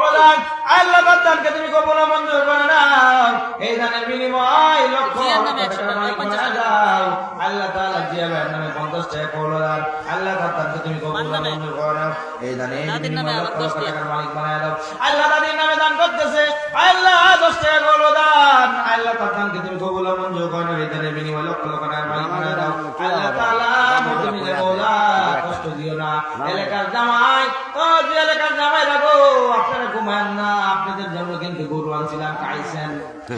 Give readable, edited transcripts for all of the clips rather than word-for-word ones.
কবুল দান আল্লাহ তার দানকে তুমি কবুল মঞ্জুর করে নাও এই দানের বিনিময় লক্ষ টাকার মালিক বানায় দাও আল্লাহ তাআলা জিয়া ভাইয়ের নামে 50 টাকা কবুল দান আল্লাহ তার দানকে তুমি কবুল মঞ্জুর করে নাও এই দানের বিনিময় লক্ষ টাকার মালিক বানায় দাও আল্লাহ দাদির নামে দান করতেছে আল্লাহ 10 টাকা কবুল দান আল্লাহ তার দানকে তুমি কবুল মঞ্জুর করে নাও এই দানের বিনিময় লক্ষ টাকার মালিক বানায় দাও আল্লাহ তাআলা মুমিনের মওলা কষ্ট দিও না এলাকার জামাই ও যে এলাকার জামাই রাখো আপনারা ঘুমান না আপনাদের জন্য কিন্তু গরু আনছিলাম খাইছেন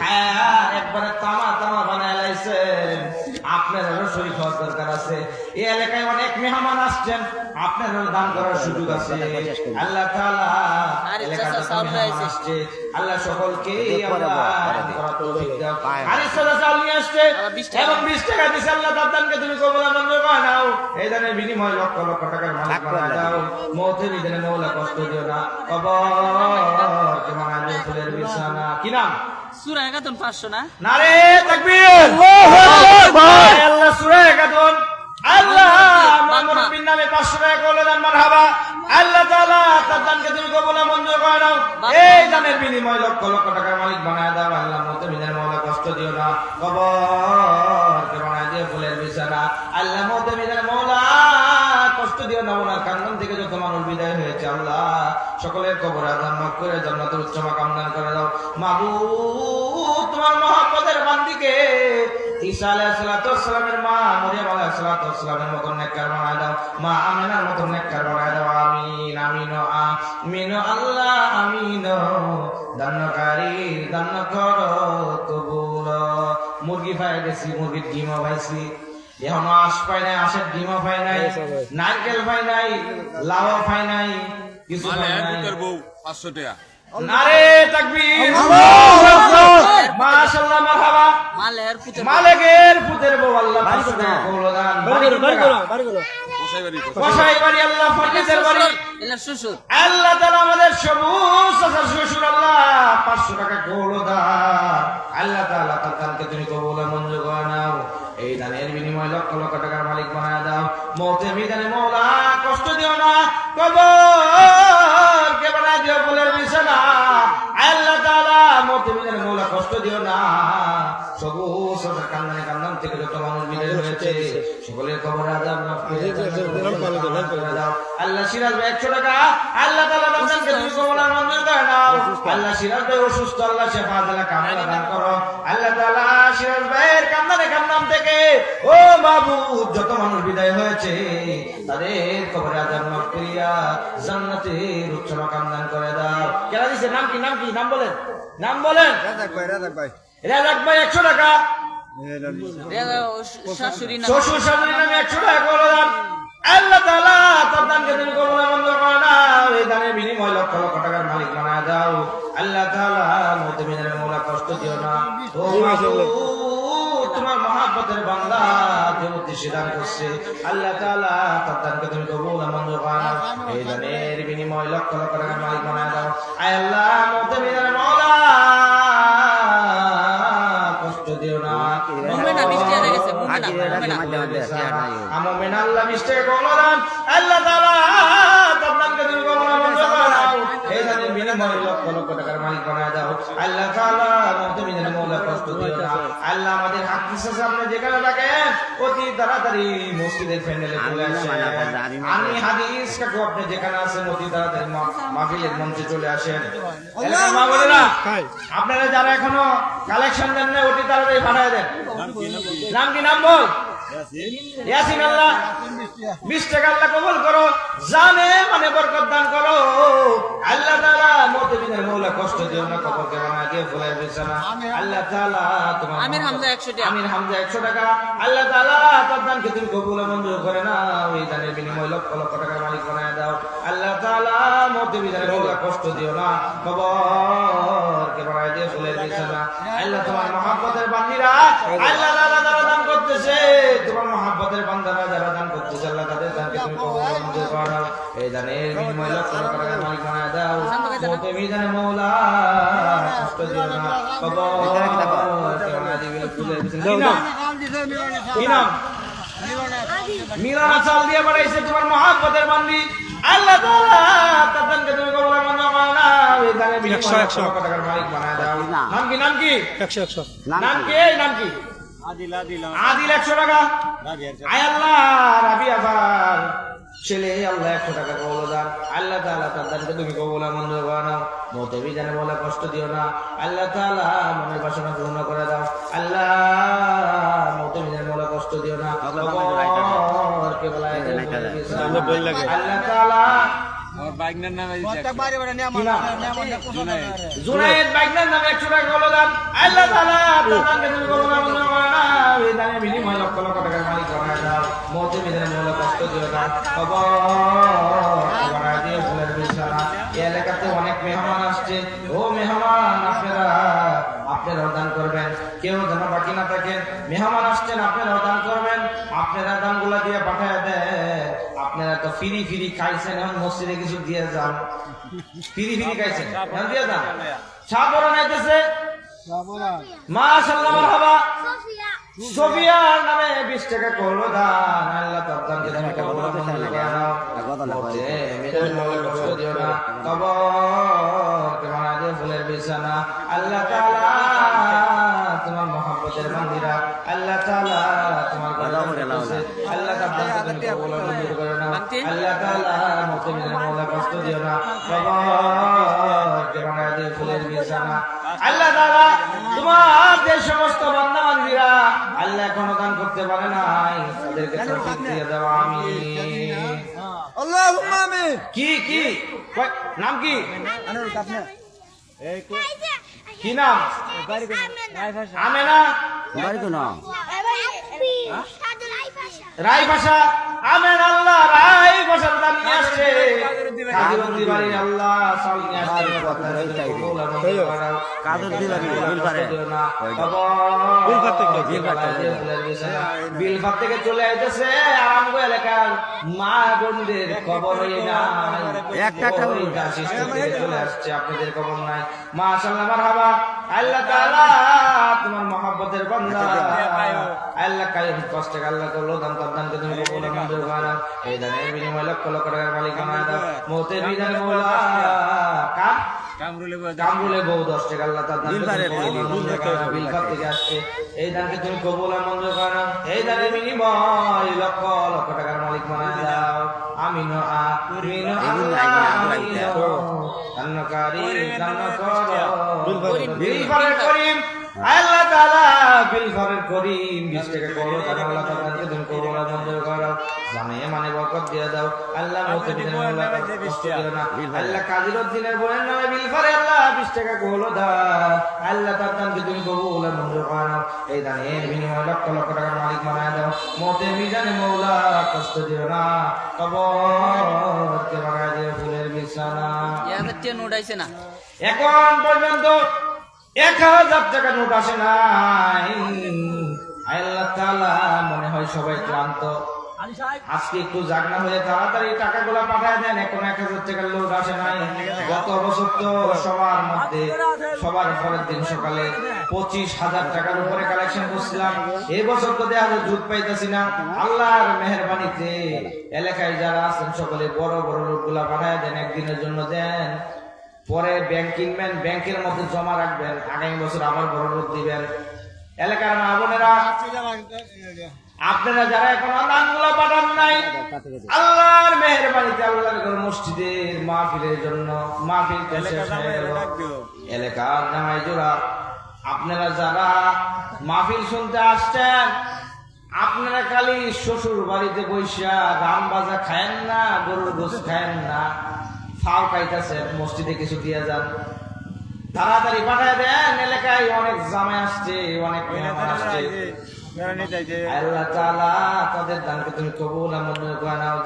হ্যাঁ একবারে তামা তামা বানায় লাইছেন আপনাদেরও শরীর হওয়ার দরকার আছে এই এলাকায় অনেক মেহমান আসছেন আপনাদেরও দান করার সুযোগ আছে আল্লাহ তাআলা এলাকাতে মেহমান আসছে আল্লাহ সকলকে আল্লাহ দান করার তৌফিক দাও আরে সাদা চাল নিয়ে আসছে এবং 20 টাকা দিছে আল্লাহ তার দানকে তুমি কবুল মঞ্জুর করে নাও এই দানের বিনিময় লক্ষ লক্ষ টাকার মালিক বানায় দাও মওতের বিধানে মওলা কষ্ট দিও না কবর তোমার ফুলের বিছানা কি নাম সূরা একাতুন 500 না নারে তাকবীর আল্লাহু আকবার আল্লাহ সূরা একাতুন আল্লাহ আমার নবীর নামে 500 টাকা কবুল দান মারহাবা আল্লাহ তাআলা তার দানকে তুমি কবুল মঞ্জুর করে নাও এই দানের বিনিময় লক্ষ লক্ষ টাকার মালিক বানায় দাও আল্লাহ মওতের বিধানে মওলা কষ্ট দিও না কবর কে বানায় দিয়ে ফুলের বিছানা আল্লাহ মওতের বিধানে মওলা কষ্ট দিও না ওনার কান্নান থেকে যত মানুষ বিদায় হয়েছে আল্লাহ সকলের কবর আযাব মাফ করে জান্নাতুল উচ্চ মাকাম দান করে দাও মাবুদ তোমার মহব্বতের বান্দিকে ঈসা আলাইহিস সালাতু ওয়াস সালামের মা মরিয়ম আলাইহিস সালাতু ওয়াস সালামের মত নেককার বানায় দাও মা আমিনার মত নেককার বানায় দাও আমিন আমিন আমিন আল্লাহ আমিন দানকারী দান করো কবুল মুরগি পাই গেছি মুরগির ডিম পাইছি এখন আশ পাই নাই আশের ডিমও পাই নাই নারকেল পাই নাই লাউ পাই নাই কিছু পাই নাই 500 টাকা নারে তাকবীর মাশাআল্লাহ মারহাবা মালিকের পুতের বউ আল্লাহ 500 টাকা কবুল দান কসাই বাড়ি আল্লাহ ফরনিচার বাড়ি এলা শ্বশুর আল্লাহ তাআলা আমাদের সবুজ চাচার শ্বশুর আল্লাহ 500 টাকা কবুল দান আল্লাহ তাআলা তার দানকে তুমি কবুল মঞ্জুর করে নাও এই দানের বিনিময় লক্ষ লক্ষ টাকার মালিক বানায় দাও মওতের বিধানে মওলা কষ্ট দিও না কবর কে বানায় দিও ফুলের বিছানা আল্লাহ তাআলা মওতের বিধানে মওলা কষ্ট দিও না সবুজ চাচার কান্দান থেকে যত মানুষ বিদায় হয়েছে সকলের কবর আযাব মাফ করে দাও আল্লাহ সিরাজ ভাই 100 টাকা আল্লাহ তাআলা দানকে তুমি কবুল মঞ্জুর করে নাও আল্লাহ সিরাজ ভাই অসুস্থ আল্লাহ শিফা দিলা কামনা দান করো আল্লাহ তাআলা সিরাজ ভাইয়ের কান্দান থেকে ও মাবুদ যত মানুষ বিদায় হয়েছে তাদের কবরে আযাব মাফ করিয়া জান্নাতের উচ্চ মাকাম দান করে দাও কেরা দিছে নাম কি নাম বলেন রাজাক ভাই রাজাক ভাই 100 টাকা শাশুড়ি না শ্বশুর শাশুড়ির নামে 100 টাকা করে দান আল্লাহ তাআলা তার দানকে তুমি কবুল মঞ্জুর করে নাও এই দানের বিনিময় লক্ষ লক্ষ টাকার মালিক বানায় দাও আল্লাহ তাআলা মওতের বিধানে মওলা কষ্ট দিও না ও মাবুদ তোমার মহব্বতের বান্দা যে উদ্দেশ্যে দান করছে আল্লাহ তাআলা তার দানকে তুমি কবুল মঞ্জুর করে নাও এই দানের বিনিময় লক্ষ লক্ষ টাকার মালিক বানায় দাও আয় আল্লাহ মওতের বিধানে মওলা কষ্ট দিও না মুমিনা 20 টাকা গেছে মুমিনা আল্লাহ 20 টাকা কবুল দান আল্লাহ তাআলা তার দানকে তুমি কবুল মঞ্জুর করে নাও এই দানের বিনিময় লক্ষ লক্ষ টাকার মালিক বানায় দাও আল্লাহ তাআলা মওতের বিধানে মওলা কষ্ট দিও না আল্লাহ আমাদের হাকিসের সামনে যেখানে থাকেন অতি তাড়াতাড়ি মসজিদের প্যান্ডেলে চলে আসেন আমি হাদিস কাকু আপনি যেখানে আছেন অতি তাড়াতাড়ি মাহফিলের মঞ্চে চলে আসেন মা বলেরা আপনারা যারা এখনো কালেকশন দেন না অতি তাড়াতাড়ি পাঠিয়ে দেন নাম বল ইয়াসিন আল্লাহ 20 টাকা আল্লাহ কবুল করো জানে মানে বরকত দান করো আল্লাহ তাআলা মওতের বিধানে মওলা কষ্ট দিও না কবরকে বানায় দিয়ে ফুলের বিছানা আল্লাহ তাআলা তোমার আমির হামজা 100 টাকা আল্লাহ তাআলা তার দানকে তুমি কবুল মঞ্জুর করে নাও এই দানের বিনিময় লক্ষ লক্ষ টাকার মালিক বানায় দাও আল্লাহ তাআলা মওতের বিধানে মওলা কষ্ট দিও না কবরকে বানায় দিয়ে ফুলের বিছানা আল্লাহ তোমার মহব্বতের বান্দীরা আল্লাহ তাআলা যারা দান করতেছে তোমার মহব্বতের বান্দারা যারা দান করতেছে আল্লাহ তাদের দানকে তুমি কবুল মঞ্জুর করে নাও এই দানের বিনিময় লক্ষ লক্ষ টাকার মালিক বানায় দাও মওতের বিধানে মওলা কষ্ট দিও না কবরকে বানায় দিয়ে ফুলের বিছানা কি নাম মিলানা চাল দিয়ে বানাইছে তোমার মহব্বতের বান্দি আল্লাহ তাআলা তার দানকে তুমি কবুল মঞ্জুর করে নাও এই বিনিময়ে লক্ষ লক্ষ টাকার মালিক বানায় দাও। নাম কি? নাম কি? 100 নাম কি? এই নাম কি? আদিল 100 টাকা। আয় আল্লাহ, রাবি আবার ছেলে আল্লাহ 100 টাকা কবুল দান। আল্লাহ তাআলা তার দানকে তুমি কবুল মঞ্জুর করে নাও। মতে বিজানে বলে কষ্ট দিও না। আল্লাহ তাআলা মনের বাসনা পূর্ণ করে দাও। আল্লাহ মতে বিজানে বলে কষ্ট দিও না। কে বলায় আল্লাহ তাআলা আমার বাইকনার নামে জুনায়েদ বাইকনার নামে 100 টাকা কবুল দান। আল্লাহ তাআলা তার দানকে তুমি কবুল মঞ্জুর করে নাও। এই দানের বিনিময়ে লক্ষ লক্ষ টাকার মালিক বানায় দাও। মতে বিজানে বলে কষ্ট দিও না। বানায় দিয়ে ফুলের বিছানা। এই এলাকাতে অনেক মেহমান আসছে। ও মেহমান, আপনারাও দান করবেন, কেউ যেন বাকি না থাকেন। মেহমান আসছেন, আপনারাও দান করবেন। আপনারা দানগুলা দিয়ে পাঠায় দেন। আপনারা তো ফিরি ফিরি খাইছেন, এখন মসজিদে কিছু দিয়ে যান। ফিরি ফিরি খাইছেন, এখন দিয়ে যান। চা বড় নাইতেছে, মাশাআল্লাহ, মারহাবা। সোফিয়ার নামে 20 টাকা করলো দান। আল্লাহ তার দানকে তুমি কবুল মঞ্জুর করে নাও। মতে মিজানে বলে কষ্ট দিও না। কবরকে বানায় দিও ফুলের বিছানা। আল্লাহ তাআলা তোমার মহব্বতের মন্দিরা। আল্লাহ তাআলা তোমার আল্লাহ তার দানকে তুমি কবুল মঞ্জুর করে নাও। আল্লাহ তাআলা মতে মিজানে বলে কষ্ট দিও না। কবরকে বানায় দিও ফুলের বিছানা। আল্লাহ তাআলা তোমার যে সমস্ত বান্দা বান্দীরা আল্লাহ এখনো দান করতে পারে নাই, তাদেরকে তৌফিক দিয়ে দাও। আমিন। আল্লাহুম্মা আমিন। কি কি নাম কি? কি নাম? আমেনা রাই ভাষা। আমেন। আল্লাহ রাই ভাষার দান নিয়ে আসছে। কাদিরুদ্দি বাড়ি আল্লাহ চাল নিয়ে আসছে। কাদিরুদ্দি বাড়ি বিলফার থেকে চলে আইতেছে আরামগো এলাকার মা বোনদের খবর একটা চলে আসছে, আপনাদের খবর নাই। মাশাআল্লাহ, মারহাবা। আল্লাহ তাআলা তোমার মহব্বতের বান্দা আল্লাহ কায়েম কষ্টে আল্লাহ করলো দান তার দানকে তুমি কবুল মঞ্জুর করে নাও। এই দানের বিনিময়ে লক্ষ লক্ষ টাকার মালিক বানায় দাও। মতে বিজানে মওলা কামরুলে বউ 10 টাকা আল্লাহ তার দানকে কবুল মঞ্জুর করে নাও। বিলফার থেকে আসছে, এই দানকে তুমি কবুল মঞ্জুর করে নাও। এই দানের বিনিময়ে লক্ষ লক্ষ টাকার মালিক বানায় দাও। আমিন আমিন আন্নকারী দান করো বিলফারের করিম। আল্লাহ তাআলা বিলফারের করিম 20 টাকা করো দান। আল্লাহ তাআলাকে তুমি কবুল মঞ্জুর করো। জানে মানে বরকত দিয়ে দাও। আল্লাহ মতে বিজানে আল্লাহ কষ্ট দিও না। আল্লাহ কাদিরউদ্দিনের বোনের নামে বিলফারে আল্লাহ 20 টাকা কবুল দাও। আল্লাহ তার দানকে তুমি কবুল মঞ্জুর করে নাও। এই দানের বিনিময়ে লক্ষ লক্ষ টাকার মালিক বানায় দাও। মতে বিজানে মওলা কষ্ট দিও না। কবরকে বানায় দিও ফুলের বিছানা। নোট আইছে না এখন পর্যন্ত 1000 টাকা নোট আসে নাই। আল্লাহ তাআলা মনে হয় সবাই ক্লান্ত। আজকে একটু জাগনা হয়ে তাড়াতাড়ি টাকাগুলো পাঠায় দেন। এখন 1000 টাকার নোট আসে নাই। গত বছর তো সবার মধ্যে সবার পরের দিন সকালে 25,000 টাকার উপরে কালেকশন করছিলাম। এই বছর তো দেখা যায় জুট পাইতেছি না। আল্লাহর মেহেরবানিতে এলাকায় যারা আছেন সকলে বড় বড় নোটগুলা পাঠায় দেন। একদিনের জন্য দেন, পরে ব্যাংক কিনবেন, ব্যাংকের মধ্যে জমা রাখবেন। আগামী বছর আবার বড় নোট দিবেন। এলাকার মা বোনেরা আপনারা যারা এখন দানগুলো পাঠান নাই, আল্লাহর মেহেরবানিতে আল্লাহর ঘর মসজিদের মাহফিলের জন্য মাহফিল এলাকার জামাই জোড়া আপনারা যারা মাহফিল শুনতে আসছেন, আপনারা খালি শ্বশুর বাড়িতে বৈশা রাম বাজা খায়েন না, গরুর গোস খায়েন না, ফাও খাইতেছেন, মসজিদে কিছু দিয়ে যান। তাড়াতাড়ি পাঠায় দেন। এলাকায় অনেক জামাই আসছে, অনেক মেহমান আসছে। আল্লাহ তাআলা তাদের দানকে তুমি কবুল মঞ্জুর করে নাও।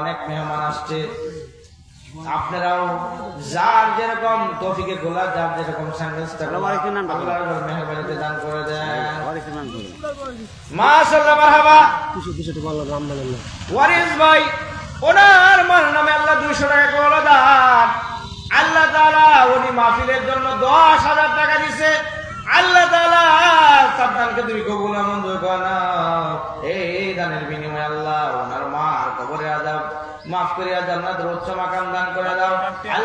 অনেক মেহমান আসছে। আপনারাও যার যেরকম তৌফিকে গোলা, যার যেরকম আল্লাহর মেহেরবানিতে দান করে দেন। মাশাআল্লাহ, মারহাবা। ওয়ারিস ভাই ওনার মার নামে আল্লাহ 200 টাকা করে দান। আল্লাহ তাআলা উনি মাহফিলের জন্য 10,000 টাকা দিছে। আল্লাহ তাআলা তার দানকে তুমি কবুল মঞ্জুর করে নাও। এই দানের বিনিময়ে আল্লাহ ওনার মার কবরে আযাব মাফ করিয়া জান্নাতের উচ্চ মাকাম দান করে দাও।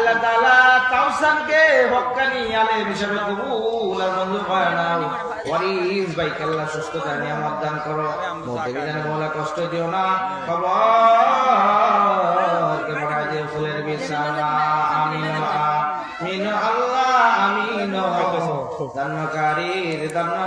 আল্লাহ তাআলা কাউসারকে হক্কানি আলেম হিসেবে কবুল আর মঞ্জুর করে নাও। ওয়ারিস ভাইকে আল্লাহ সুস্থতা নিয়ামত দান করো, মৌতকে যেন মৌলা কষ্ট দিও না, কবরকে বাড়ায় দিও ফুলের বিছানা। আমিন আমিন আল্লাহ আমিন। জান্নাকারীর জান্নাত